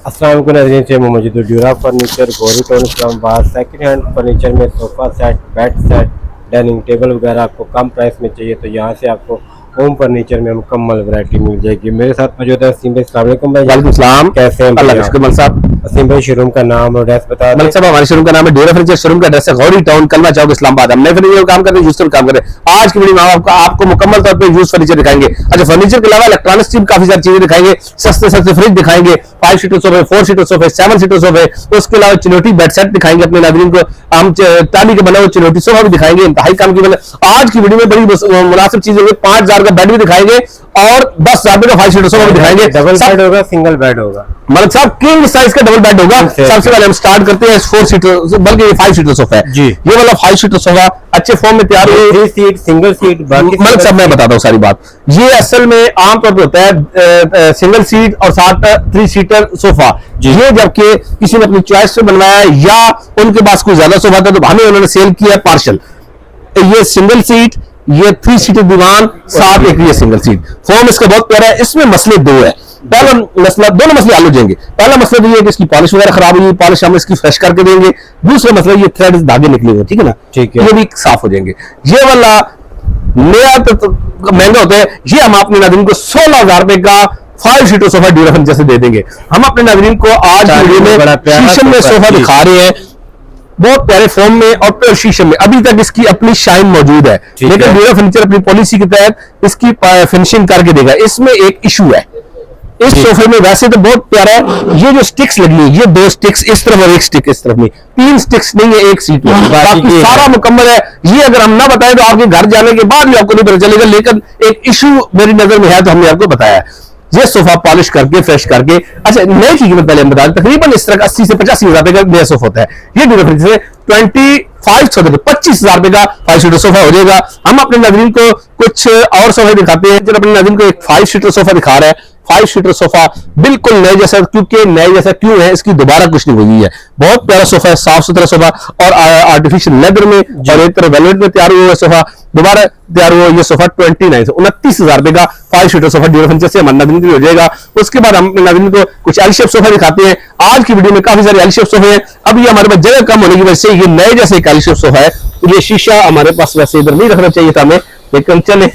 अस्सलाम वालेकुम नाज़रीन, से मौजूद Dura furniture Gori town Islamabad. Second hand furniture में sofa set, bed set, dining table वगैरह आपको कम प्राइस में चाहिए तो यहाँ से आपको होम फर्नीचर में मुकम्मल वैरायटी मिल जाएगी। मेरे साथ मौजूद है असीम भाई। अस्सलाम वालेकुम भाई। वालेकुम सलाम। कैसे हैं अल्लाह का शुक्र। मलिक साहब, असीम भाई, शोरूम का नाम और एड्रेस बता दें। मलिक साहब, हमारे शोरूम का नाम है ड्यूरा फर्नीचर। शोरूम का एड्रेस है गौरी टाउन, कलमा चौक, इस्लामाबाद। हम नए फर्नीचर काम करते हैं, यूज काम करते हैं। आज की वीडियो में आपको मुकम्मल तौर पे यूज फर्नीचर दिखाएंगे। अच्छा, फर्नीचर के अलावा इलेक्ट्रॉनिक्स की काफी सारी चीजें दिखाएंगे। सस्ते सस्ते फ्रिज दिखाएंगे, 5 सीटर सोफे, 4 सीटर सोफे, 7 सीटर सोफे। उसके अलावा चिनोटी बेड सेट दिखाएंगे अपने नाज़रीन को। हम ताली के बना हुआ चिनोटी सोफा भी दिखाएंगे, इंतहाई काम की। आज की वीडियो में बड़ी मुनासिब चीज होगी। 5000 का बेड भी दिखाएंगे और 10,000 का 5 सीटर सोफा भी दिखाएंगे। डबल बेड होगा, सिंगल बेड होगा? मलिक साहब, किंग साइज का डबल बेड होगा। सबसे पहले हम स्टार्ट करते हैं 4 सीटर, बल्कि ये 5 सीटर सोफा है जी। ये वाला 5 सीटर सोफा अच्छे फॉर्म में तैयार हुई। 3 सीट, सिंगल सीट, मलिक साहब, मैं बताता हूँ सारी बात। ये असल में आमतौर पर होता है सिंगल सीट और साथ 3 सीटर सोफा। ये जबकि किसी ने अपनी चॉइस से बनवाया है या उनके पास कोई ज्यादा सोफा था तो हमें उन्होंने सेल किया पार्शल। ये सिंगल सीट, ये 3 सीटर दीवान, साथ एक ये सिंगल सीट। फॉर्म इसका बहुत प्यारा है। इसमें मसले 2 है। पहला मसला, दोनों मसले हल हो जाएंगे। पहला मसला तो ये है कि इसकी पॉलिश वगैरह खराब हुई, पॉलिश हम इसकी फ्रेश करके देंगे। दूसरा मसला, ये थ्रेड धागे निकलेंगे, ठीक है ना, ठीक है, ये भी साफ हो जाएंगे। ये वाला नया तो महंगा होता है। ये हम अपने नाज़रीन को 16,000 रुपए का 5 सीटर सोफा ड्यूरा फर्नीचर से दे देंगे। हम अपने नाज़रीन को आज वीडियो में शीशम में सोफा दिखा रहे हैं, बहुत प्यारे फॉर्म में और प्योर शीशम में। अभी तक इसकी अपनी शाइन मौजूद है, लेकिन ड्यूरा फर्नीचर अपनी पॉलिसी के तहत इसकी फिनिशिंग करके देगा। इसमें एक इशू है इस सोफे में। वैसे तो बहुत प्यारा है। ये जो स्टिक्स लगी है, ये 2 स्टिक्स इस तरफ और 1 स्टिक इस तरफ में, 3 स्टिक्स नहीं है एक सीट में। बाकी सारा मुकम्मल है। ये अगर हम ना बताएं तो आपके घर जाने के बाद भी आपको नहीं पता चलेगा, लेकिन एक इशू मेरी नजर में है तो हमने आपको बताया। ये सोफा पॉलिश करके, फ्रेश करके। अच्छा, नए की कीमत पहले हम बता दें, तकरीबन इस तरह का 80 से 85,000 रुपए का नया सोफा होता है। ये ड्यूरा फर्नीचर से 25,000 रुपए का 5 सीटर सोफा हो जाएगा। हम अपने नाज़रीन को कुछ और सोफे दिखाते हैं। जब अपने नाज़रीन को एक 5 सीटर सोफा दिखा रहा है, 5 सीटर सोफा बिल्कुल नए जैसा। क्योंकि नए जैसा क्यों है, इसकी दोबारा कुछ नहीं हुई है। बहुत प्यारा सोफा है, साफ सुथरा सोफा और आर्टिफिशियल लेदर में और एक तरह वेलवेट में तैयार हुआ सोफा। दोबारा तैयार हुआ ये सोफा 29,000 रुपए का 5 सीटर सोफा ड्यूरा फर्नीचर से हमारे नाज़रीन के लिए हो जाएगा। उसके बाद हम अपने नाज़रीन को कुछ एल शेप सोफा दिखाते हैं। आज की वीडियो में काफी सारे एल शेप सोफे हैं। अब ये हमारे पास जगह कम होने की वजह से ये नए जैसे एक एल शेप सोफा है। ये शीशा हमारे पास वैसे इधर नहीं रखना चाहिए था हमें, लेकिन चले।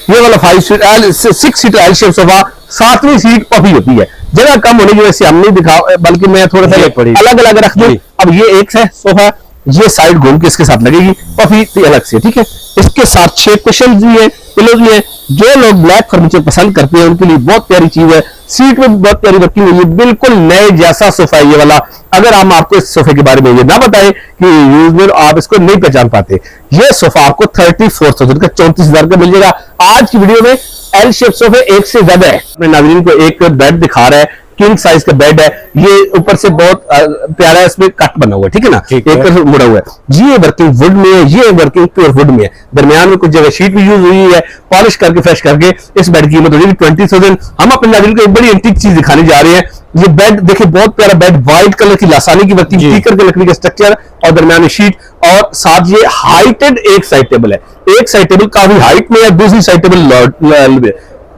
ये वाला 6 सीटर एल शेप सोफा, 7वीं सीट पफी होती है। जगह कम होने की वजह से हम नहीं दिखा, बल्कि मैं थोड़ा सा अलग अलग रख दूं। अब ये एक है सोफा, ये साइड घूम के इसके साथ लगेगी, पफी अलग से, ठीक है। इसके साथ 6 कुशन भी है, पिलोज भी है। जो लोग ब्लैक फर्नीचर पसंद करते हैं उनके लिए बहुत प्यारी चीज है। सीट में बहुत प्यारी रखी हुई है, बिल्कुल नए जैसा सोफा है ये वाला। अगर हम आपको इस सोफे के बारे में ये ना बताएं कि यूज में आप इसको नहीं पहचान पाते, ये सोफा आपको 34,000 का 34,000 का मिल जाएगा। आज की वीडियो में एल शेप सोफे एक से ज्यादा है। अपने नाज़रीन को एक बेड दिखा रहा है, किंग साइज का बेड है। ये ऊपर से बहुत प्यारा है, इसमें कट बना हुआ है, ठीक है ना, एक तरफ मुड़ा हुआ है। ये वर्किंग वुड में है, ये वर्किंग प्योर वुड में है। दरमियान में कुछ जगह शीट भी यूज हुई है। पॉलिश करके, फ्रेश करके इस बेड की कीमत हो जाएगी 20,000। हम अपने नाज़रीन को एक बड़ी एंटीक चीज दिखाने जा रहे हैं। ये बेड देखिए, बहुत प्यारा बेड, व्हाइट कलर की लासानी की वर्किंग, टीकर के लकड़ी का स्ट्रक्चर और दरमियान में शीट, और साथ ये हाइटेड एक साइड टेबल है। एक साइड टेबल काफी हाइट में है, दूसरी साइड टेबल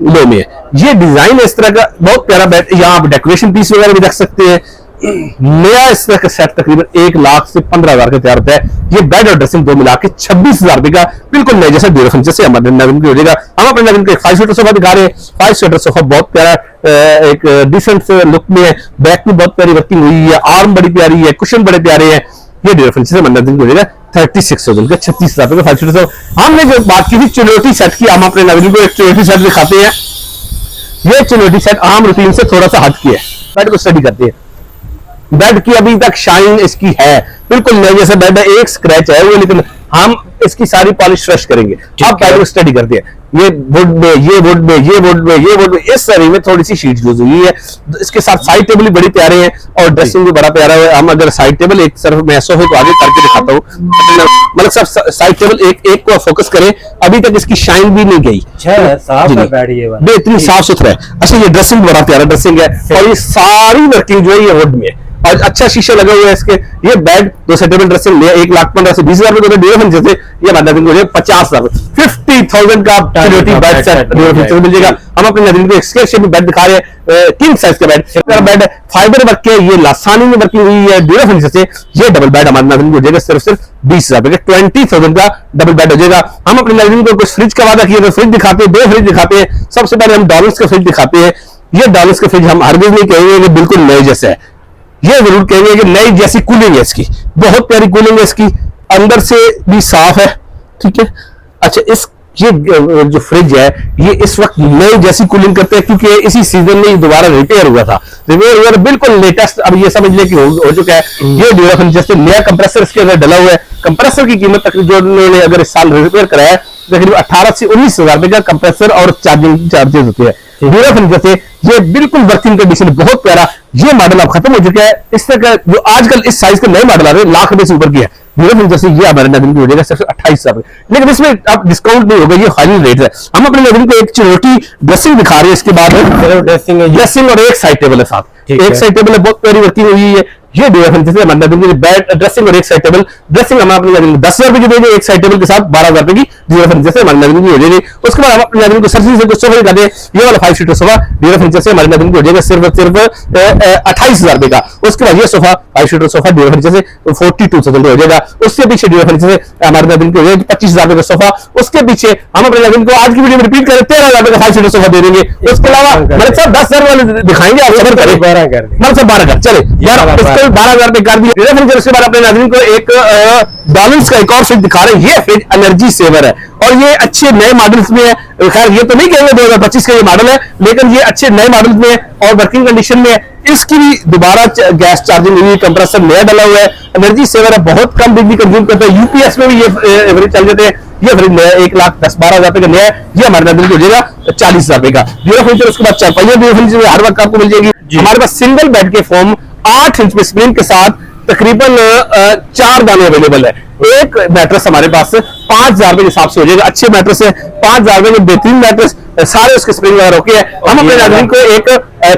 लो में है। ये डिजाइन इस तरह का बहुत प्यारा बेड। यहाँ आप डेकोरेशन पीस वगैरह भी रख सकते हैं। नया इस तरह का सेट तकरीबन 1 लाख से 15,000 का तैयार होता है। ये बेड और ड्रेसिंग दो मिला के 26,000 रुपए का बिल्कुल नए जैसा ड्यूरा फर्नीचर से हमारे नाज़रीन हो जाएगा। हम अपने नाज़रीन को एक 5 सीटर सोफा दिखा रहे हैं। 5 सीटर सोफा बहुत प्यारा, एक डिसेंट लुक में है। बैक में बहुत प्यारी वर्किंग हुई है, आर्म बड़ी प्यारी है, कुशन बड़े प्यारे हैं। ये ड्यूरा फर्नीचर से हमारे नाज़रीन हो जाएगा 36,000 का 36,000 रुपए का 5 सीटर सोफा। हमने जो बात की थी चिनोटी सेट की, हम अपने नाज़रीन को एक चिनोटी सेट दिखाते हैं। ये चिनोटी सेट आम रूटीन से थोड़ा सा हट के है। बेड को स्टडी करते हैं। बेड की अभी तक शाइन इसकी है, बिल्कुल नए जैसा बेड है। एक स्क्रैच है वो, लेकिन हम इसकी सारी पॉलिश फ्रेश करेंगे। अब बेड को स्टडी करते हैं। ये वुड में, ये वुड में, ये वुड में, ये वुड में, इस सारी में थोड़ी सी शीट यूज हुई है। इसके साथ साइड टेबल भी बड़ी प्यारे हैं और ड्रेसिंग भी बड़ा प्यारा है। हम अगर साइड टेबल एक तरफ मैं सोफे को आगे करके दिखाता हूँ, मतलब सब साइड टेबल एक को फोकस करें। अभी तक इसकी शाइन भी नहीं गई, बेहतरीन साफ सुथरा है। अच्छा, ये ड्रेसिंग बड़ा प्यारा ड्रेसिंग है और ये सारी वर्किंग जो है ये वुड में है। और अच्छा शीशा लगा हुआ है इसके। ये बेड 2 सेटेबल ड्रेसिंग 1,15,000 से 20,000 रुपए ड्यूरेशन जैसे ये हमारे नाज़रीन को 50,000 50,000 का बेड सेट ड्यूरेशन मिल जाएगा। हम अपने नाज़रीन को स्क्वायर शेप में बेड दिखा रहे हैं, किंग साइज का बेड फाइबर वर्क के, ये लासानी में वर्किंग हुई है ड्यूरेशन जैसे। ये डबल बेड हमारे नाज़रीन को हो जाएगा सिर्फ 20,000 रुपए 20,000 का डबल बेड हो जाएगा। हम अपने नाज़रीन को कुछ फ्रिज का वादा किया, तो फ्रिज दिखाते हैं, 2 फ्रिज दिखाते हैं। सबसे पहले हम डॉलर्स का फ्रिज दिखाते हैं। ये डॉलर्स का फ्रिज हम हरगिज़ नहीं कहेंगे कि बिल्कुल नए जैसे है, ये जरूर कहेंगे कि नई जैसी कूलिंग है इसकी, बहुत प्यारी कूलिंग है इसकी, अंदर से भी साफ है, ठीक है। अच्छा, ये जो फ्रिज है ये इस वक्त नई जैसी कूलिंग करते हैं, क्योंकि इसी सीजन में दोबारा रिपेयर हुआ था, रिपेयर हुआ बिल्कुल लेटेस्ट, अब ये समझ ले कि हो चुका है। ये ड्यूरेशन जैसे नया कंप्रेसर इसके अंदर डला हुआ है। कंप्रेसर की कीमत तक जो उन्होंने अगर इस साल रिपेयर कराया है तकरीबन 18 से 19,000 रुपए का कंप्रेसर और चार्जिंग चार्जेस होते हैं। ड्यूरेशन जैसे ये बिल्कुल वर्किंग कंडीशन, बहुत प्यारा। ये मॉडल अब खत्म हो चुका है। इस तरह का जो आजकल इस साइज के नए मॉडल आ रहे हैं लाख रुपए से ऊपर की है। ड्यूरेशन जैसे ये हमारे नाज़रीन को हो जाएगा सिर्फ 28,000 रुपए, लेकिन इसमें अब डिस्काउंट नहीं होगा, ये हाई रेट है। हम अपने नाज़रीन को एक चिरोटी ड्रेसिंग दिखा रहे हैं, इसके बाद ड्रेसिंग और एक साइड टेबल है साथ, एक साइड टेबल है, बहुत प्यारी वर्किंग हुई है। ये ड्यूरेशन जैसे हमारे नाज़रीन को बेड ड्रेसिंग और एक साइड टेबल ड्रेसिंग हम अपने नाज़रीन को 10,000 रुपए की देंगे, एक साइड टेबल के साथ 12,000 रुपए की ड्यूरेशन जैसे हमारे नाज़रीन की हो जाएगी। उसके बाद हम अपने नाज़रीन को सर्विस से कुछ सोफा दिखाते हैं। ये वाला 5 सीटर सोफा ड्यूरेशन जैसे हमारे नाज़रीन को हो जाएगा सिर्फ 28,000 रुपए का। उसके बाद ये सोफा 5 सीटर सोफा ड्यूरेशन जैसे 42,000 हो जाएगा। उसके पीछे ड्यूरेशन जैसे हमारे नाज़रीन को हो जाएगा 25,000 रुपए का सोफा। उसके पीछे हम अपने नाज़रीन को आज की वीडियो में रिपीट करें 13,000 रुपए का 5 सीटर सोफा दे देंगे। उसके अलावा मतलब सब 10,000 वाले दिखाएंगे, आप सफर करें 12 कर चले 12,000 रुपए कर दिए। उसके बाद अपने नाज़रीन को एक डॉलर्स का एक और फ्रिज दिखा रहे हैं। ये फ्रिज एनर्जी सेवर है और ये अच्छे नए मॉडल्स में है। खैर ये तो नहीं कहेंगे 2025 का ये मॉडल है, लेकिन ये अच्छे नए मॉडल में है और वर्किंग कंडीशन में है। इसकी भी दोबारा गैस चार्जिंग हुई, कंप्रेसर नया डला हुआ है, एनर्जी सेवर है, बहुत कम बिजली कंज्यूम करता है। यूपीएस में भी ये एवरेज चल जाते हैं। ये फ्रिज नया 1,10,12,000 रुपए का नया है। ये हमारे नाज़रीन को हो जाएगा 40,000 रुपए का ड्यूरो फर्नीचर। उसके बाद चारपाइयां ड्यूरो फर्नीचर हर वक्त आपको मिल जाएगी। हमारे पास सिंगल बेड के फॉर्म 8 इंच में स्क्रीन के साथ तकरीबन 4 दाने अवेलेबल है। एक मैट्रेस हमारे पास 5,000 रुपए के हिसाब से हो जाएगा। अच्छे मैट्रेस है, 5,000 रुपए के बेहतरीन मैट्रेस, सारे उसके स्प्रिंग वगैरह ओके है। हम अपने नाज़रीन को एक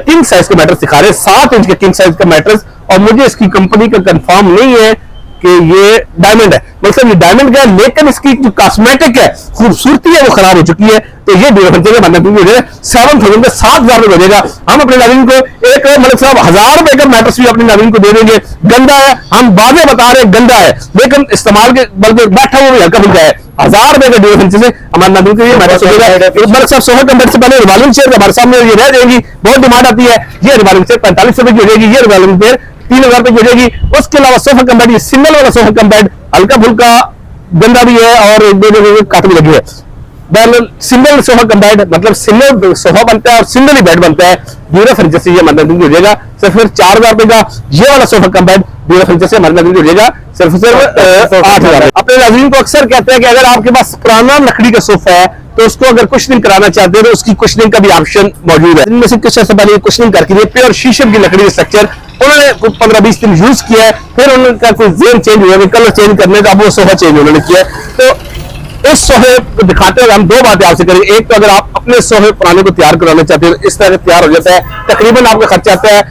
किंग साइज का मैट्रेस दिखा रहे हैं, 7 इंच का किंग साइज का मैट्रेस। और मुझे इसकी कंपनी का कंफर्म नहीं है कि ये डायमंड है, मतलब ये डायमंड का है, लेकिन इसकी जो कॉस्मेटिक है, खूबसूरती है, वो खराब हो चुकी है। तो ये ड्यूरेशन जगह बनना हो जाएगा 7,000 का 7,000 रुपए हो जाएगा। हम अपने नाज़रीन को एक मतलब साहब 1,000 रुपए का मैट्रेस भी अपने नाज़रीन को दे देंगे। गंदा है, हम बातें बता रहे हैं गंदा है, लेकिन इस्तेमाल के बल्कि बैठा हुआ भी हल्का फुल्का है। 1,000 रुपए का ड्यूरेशन से हमारे नाज़रीन को ये मैट्रेस हो जाएगा। बल्कि साहब सोफा कम बेड से पहले रिवॉल्विंग चेयर हमारे सामने ये रह जाएगी, बहुत डिमांड आती है। ये रिवॉल्विंग चेयर 45 रुपए की हो जाएगी। ये रिवॉल्विंग चेयर 3,000 रुपए की हो जाएगी। उसके अलावा सोफा कम बेड, ये सिंगल वाला सोफा कम बेड हल्का फुल्का गंदा भी है और एक दो जगह काट भी लगी है। सिंगल सोफा कम बेड मतलब सिंगल सोफा बनता है और सिंगल ही बेड बनता है। ड्यूरो फर्नीचर से ये हमारे नाज़रीन को हो जाएगा सिर्फ 4,000 रुपए का। ये वाला sofa cum bed Duro furniture से हमारे नाज़रीन को हो जाएगा सिर्फ 8,000। अपने नाज़रीन को अक्सर कहते हैं कि अगर आपके पास पुराना लकड़ी का सोफा है तो उसको अगर कुशनिंग कराना चाहते हैं तो उसकी कुशनिंग का भी ऑप्शन मौजूद है। इनमें से कुछ ऐसा पहले कुशनिंग करके दिए, प्योर शीशम की लकड़ी का स्ट्रक्चर उन्होंने 15-20 दिन यूज किया है, फिर उनका कोई जेन चेंज हुआ, कलर चेंज करने का, अब वो सोफा चेंज उन्होंने किया है। तो इस सोफे को दिखाते हुए हम 2 बातें आपसे करेंगे। एक तो अगर आप अपने सोफे पुराने को तैयार कराना चाहते हैं इस तरह तैयार हो जाता है, तकरीबन आपका खर्चा आता है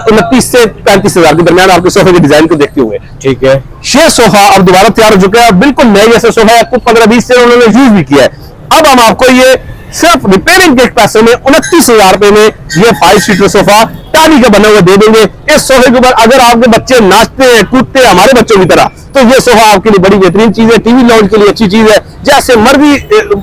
29 से 35,000 के दरमियान आपके सोफे के डिजाइन को देखते हुए। ठीक है, ये सोफा अब दोबारा तैयार हो चुका है, बिल्कुल नए जैसा सोफा है, कुछ 15-20 से उन्होंने यूज भी किया है। अब हम आपको ये सिर्फ रिपेयरिंग के पैसे में 29,000 रुपए में ये 5 सीटर सोफा टाली का बना हुआ दे देंगे। इस सोफे के ऊपर अगर आपके बच्चे नाचते हैं कूदते हैं हमारे बच्चों की तरह, तो ये सोफा आपके लिए बड़ी बेहतरीन चीज है, टीवी लॉन्च के लिए अच्छी चीज है। जैसे मर्जी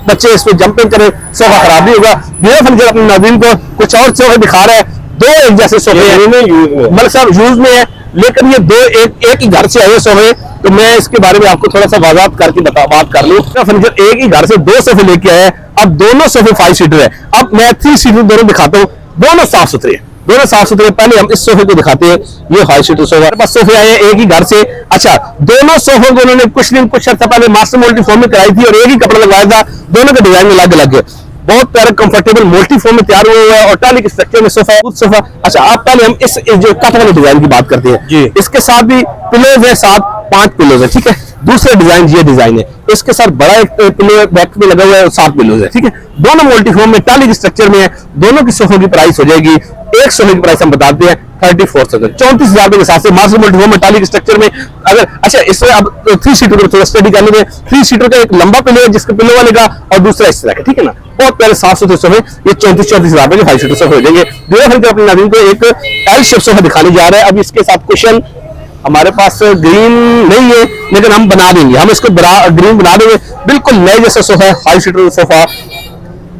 बच्चे इस पर जंपिंग करें, सोफा खराब नहीं होगा। ड्यूरो फर्नीचर अपने नाज़रीन को कुछ और सोफे दिखा रहा है, 2 एक जैसे सोफे मतलब सब यूज में है, लेकिन ये 2 एक ही घर से आए सोफे। तो मैं इसके बारे में आपको थोड़ा सा वाज़ाहत करके बात कर लूं। फर्नीचर एक ही घर से 2 सोफे लेके आए, अब दोनों सोफे 5 सीटर है। अब मैं 3 सीटर दोनों दिखाता हूँ, दोनों साफ सुथरे हैं, दोनों साफ सुथरे। पहले हम इस सोफे को दिखाते हैं, ये 5 सीटर सोफा। हमारे पास सोफे आए एक ही घर से। अच्छा, दोनों सोफों को उन्होंने कुछ अर्सा पहले मास्टर मोल्टी फॉर्म में कराई थी और एक ही कपड़ा लगवाया था, दोनों के डिजाइन में अलग अलग है। बहुत प्यारा कंफर्टेबल मोल्टी फॉर्म में तैयार हुआ है और टाली के स्ट्रक्चर में सोफा है, सोफा। अच्छा, अब पहले हम इस जो कट वाले डिजाइन की बात करते हैं जी। इसके साथ भी पिलोज है, साथ 5 पिलोज है, ठीक है। दूसरा डिजाइन ये डिजाइन है, इसके साथ बड़ा एक पिलो बैक में लगा हुआ है और 7 पिलोज है, ठीक है। दोनों मोल्टी फॉर्म में टाली के स्ट्रक्चर में है। दोनों की सोफों की प्राइस हो जाएगी, एक सोफे की प्राइस हम बताते हैं 34,000, 34,000 के हिसाब से मास्टर मल्टी मेटालिक स्ट्रक्चर में। अगर अच्छा इसमें अब 3 सीटर को थोड़ा स्टडी करने में, 3 सीटर का एक लंबा पिलो है जिसके पिलो वाले का, और दूसरा इस तरह का, ठीक है ना। बहुत पहले 7 सुथरे सोफे ये 34,000 के 5 सीटर सोफे हो जाएंगे। ड्यूरा फर्नीचर अपने नाज़रीन को एक एल शेप सोफा दिखाने जा रहा है। अब इसके साथ कुशन हमारे पास ग्रीन नहीं है, लेकिन हम बना देंगे, हम इसको ग्रीन बना देंगे। बिल्कुल नए जैसा सोफा है, 5 सीटर सोफा।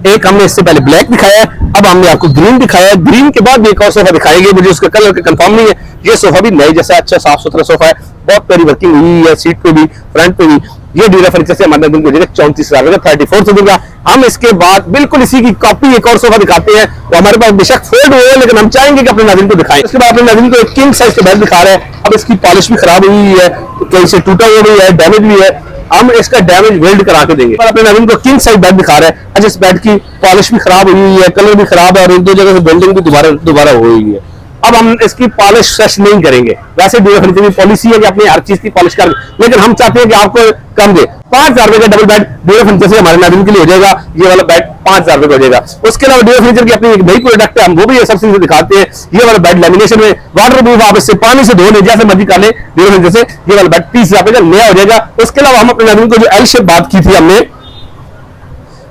एक हमने इससे पहले ब्लैक दिखाया है, अब हमने आपको ग्रीन दिखाया है। ग्रीन के बाद भी एक और सोफा दिखाएंगे, मुझे उसका कलर का कंफर्म नहीं है। ये सोफा भी नए जैसा अच्छा साफ सुथरा सोफा है, बहुत प्यारी वर्किंग हुई है, सीट पे भी फ्रंट पे भी। ये ड्यूरा फर्नीचर से हमारे दिन को 34,000 का 34,000 का। हम इसके बाद बिल्कुल इसी की कॉपी एक और सोफा दिखाते हैं, वो हमारे पास बेशक फोल्ड हुए, लेकिन हम चाहेंगे कि अपने नाज़रीन को दिखाएं। इसके बाद अपने नाज़रीन को एक किंग साइज का बेड दिखा रहे हैं। अब इसकी पॉलिश भी खराब हुई है, कहीं से टूटा हुआ भी है, डैमेज भी है, हम इसका डैमेज वेल्ड करा के देंगे। पर अपने नाज़रीन को किंग साइज बेड दिखा रहे हैं। अच्छा इस बेड की पॉलिश भी खराब हुई है, कलर भी खराब है, और 1-2 जगह से बेल्डिंग भी दोबारा हो हुई है। अब हम इसकी पॉलिश फ्रेश नहीं करेंगे। वैसे ड्यूरा फर्नीचर की पॉलिसी है कि अपनी हर चीज की पॉलिश कर, लेकिन हम चाहते हैं कि आपको कम दे। 5,000 रुपए का डबल बेड ड्यूरा फर्नीचर से हमारे नाज़रीन के लिए हो जाएगा। ये वाला बेड 5,000 रुपए का हो जाएगा। उसके अलावा ड्यूरा फर्नीचर की अपनी एक नई प्रोडक्ट है, हम वो भी ये सबसे दिखाते हैं। ये वाला बेड लेमिनेशन में वाटर प्रूफ, आप इससे पानी से धो ले, जैसे मर्जी कर ले ड्यूरा फर्नीचर से। ये वाला बेड 30,000 रुपए का नया हो जाएगा। उसके अलावा हम अपने नाज़रीन को जो एल शेप बात की थी हमने,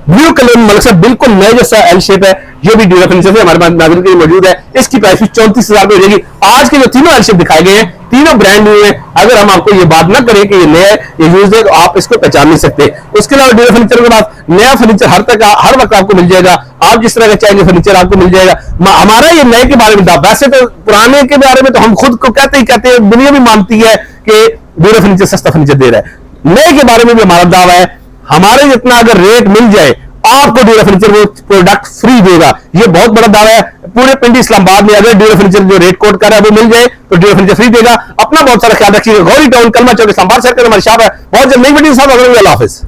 ब्लू कलर में मतलब बिल्कुल नए जैसा एल शेप है, ये भी ड्यूरा फर्नीचर से हमारे पास नाज़रीन के लिए मौजूद है। इसकी प्राइस भी 34,000 हो जाएगी। आज के जो तीनों एल शेप दिखाए गए हैं, तीनों ब्रांड न्यू है। अगर हम आपको ये बात ना करें कि ये नया है, ये यूज है, तो आप इसको पहचान नहीं सकते। उसके अलावा ड्यूरा फर्नीचर के पास नया फर्नीचर हर वक्त आपको मिल जाएगा। आप जिस तरह का चाहेंगे फर्नीचर आपको मिल जाएगा। हमारा ये नए के बारे में था, वैसे तो पुराने के बारे में तो हम खुद को कहते हैं, दुनिया भी मानती है कि ड्यूरा फर्नीचर सस्ता फर्नीचर दे रहा है। नए के बारे में भी हमारा दावा है, हमारे जितना अगर रेट मिल जाए आपको ड्यूरा फर्नीचर वो प्रोडक्ट फ्री देगा। ये बहुत बड़ा दावा है। पूरे पिंडी इस्लामाबाद में अगर ड्यूरा फर्नीचर जो रेट कोड कर रहा है वो मिल जाए तो ड्यूरा फर्नीचर फ्री देगा। अपना बहुत सारा ख्याल रखिएगा। गौरी टाउन कलमा चौक इस्लामाबाद शहर का हमारी शॉप है। बहुत जल्द नई वीडियो के साथ अल्लाह हाफिज़।